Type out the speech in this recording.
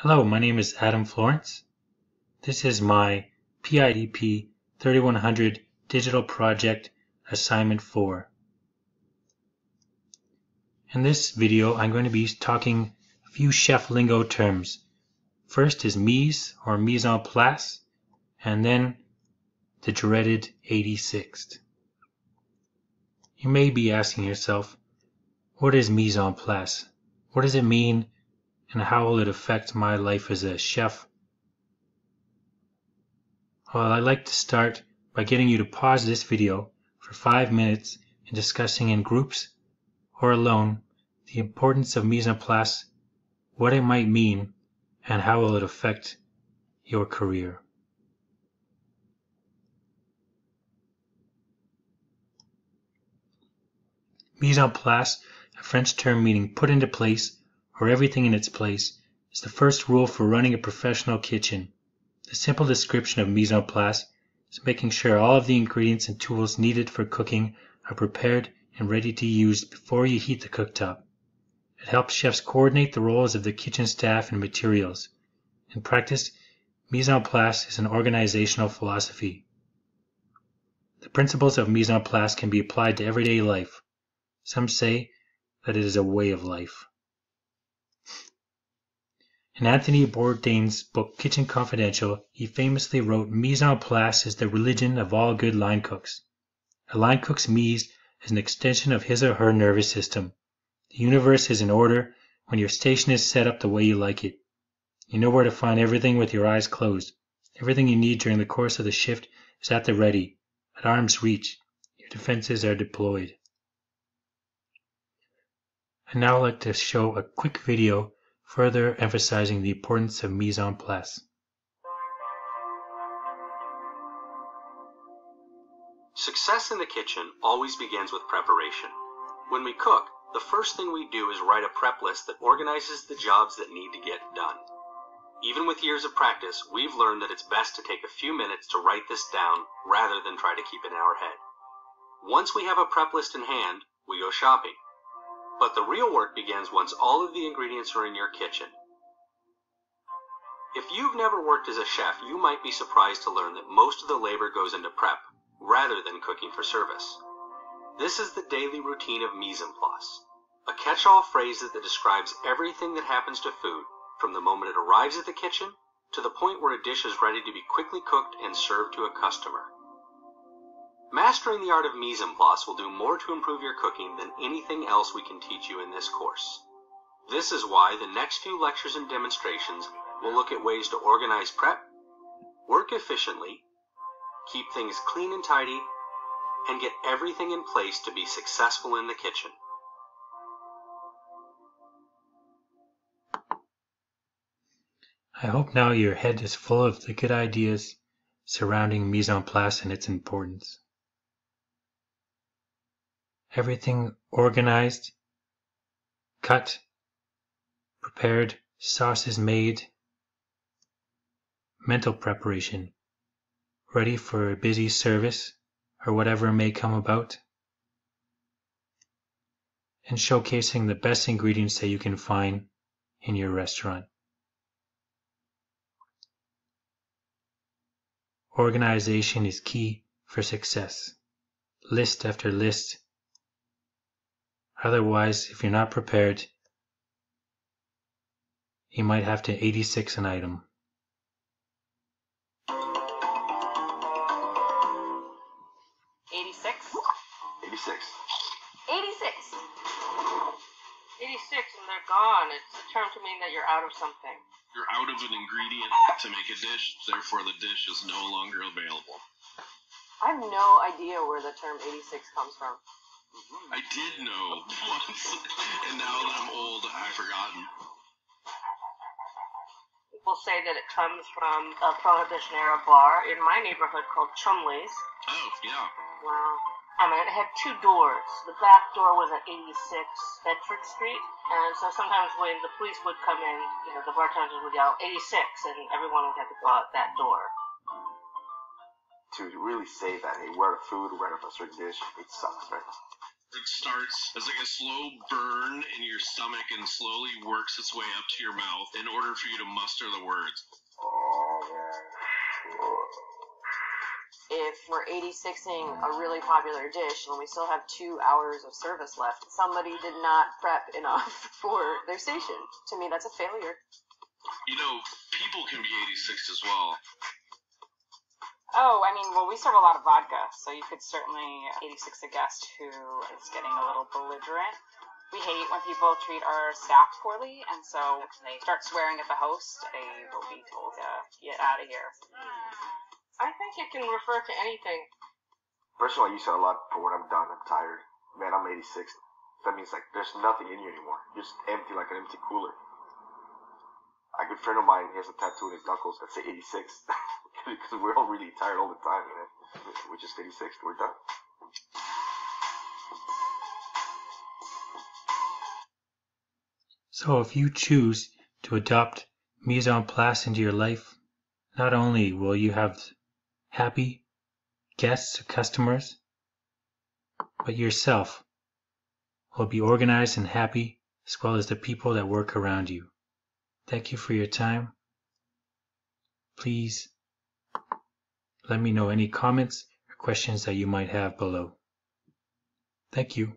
Hello, my name is Adam Florence. This is my PIDP 3100 digital project assignment 4. In this video, I'm going to be talking a few chef lingo terms. First is mise or mise en place, and then the dreaded 86th. You may be asking yourself, what is mise en place? What does it mean, and how will it affect my life as a chef? Well, I'd like to start by getting you to pause this video for 5 minutes and discussing in groups or alone the importance of mise en place, what it might mean, and how will it affect your career. Mise en place, a French term meaning put into place or everything in its place, is the first rule for running a professional kitchen. The simple description of mise en place is making sure all of the ingredients and tools needed for cooking are prepared and ready to use before you heat the cooktop. It helps chefs coordinate the roles of the kitchen staff and materials. In practice, mise en place is an organizational philosophy. The principles of mise en place can be applied to everyday life. Some say that it is a way of life. In Anthony Bourdain's book Kitchen Confidential, he famously wrote, "Mise en place is the religion of all good line cooks." A line cook's mise is an extension of his or her nervous system. The universe is in order when your station is set up the way you like it. You know where to find everything with your eyes closed. Everything you need during the course of the shift is at the ready, at arm's reach. Your defenses are deployed. I'd now like to show a quick video further emphasizing the importance of mise en place. Success in the kitchen always begins with preparation. When we cook, the first thing we do is write a prep list that organizes the jobs that need to get done. Even with years of practice, we've learned that it's best to take a few minutes to write this down rather than try to keep it in our head. Once we have a prep list in hand, we go shopping. But the real work begins once all of the ingredients are in your kitchen. If you've never worked as a chef, you might be surprised to learn that most of the labor goes into prep, rather than cooking for service. This is the daily routine of mise en place, a catch-all phrase that describes everything that happens to food, from the moment it arrives at the kitchen to the point where a dish is ready to be quickly cooked and served to a customer. Mastering the art of mise en place will do more to improve your cooking than anything else we can teach you in this course. This is why the next few lectures and demonstrations will look at ways to organize prep, work efficiently, keep things clean and tidy, and get everything in place to be successful in the kitchen. I hope now your head is full of the good ideas surrounding mise en place and its importance. Everything organized, cut, prepared, sauces made, mental preparation, ready for a busy service or whatever may come about, and showcasing the best ingredients that you can find in your restaurant. Organization is key for success. List after list. Otherwise, if you're not prepared, you might have to 86 an item. And they're gone. It's a term to mean that you're out of something. You're out of an ingredient to make a dish, therefore the dish is no longer available. I have no idea where the term 86 comes from. I did know once, and now that I'm old, I've forgotten. People say that it comes from a Prohibition era bar in my neighborhood called Chumley's. Oh, yeah. Wow. I mean, it had two doors. The back door was at 86 Bedford Street, and so sometimes when the police would come in, the bartenders would yell 86, and everyone would have to go out that door. To really say that, hey, we're out of food, we're out of a certain dish, it sucks, right? It starts as like a slow burn in your stomach and slowly works its way up to your mouth in order for you to muster the words. If we're 86ing a really popular dish and we still have 2 hours of service left, somebody did not prep enough for their station. To me, that's a failure. You know, people can be 86 as well. Oh, I mean, well, we serve a lot of vodka, so you could certainly 86 a guest who is getting a little belligerent. We hate when people treat our staff poorly, and so when they start swearing at the host, they will be told to get out of here. I think it can refer to anything. Personally, I use it a lot for when I'm done, I'm tired. Man, I'm 86. That means like there's nothing in you anymore. You're just empty like an empty cooler. A good friend of mine, he has a tattoo on his knuckles that say 86. Because we're all really tired all the time, you know. We're just 86, we're done. So if you choose to adopt Mise En Place into your life, not only will you have happy guests or customers, but yourself will be organized and happy, as well as the people that work around you. Thank you for your time. Please let me know any comments or questions that you might have below. Thank you.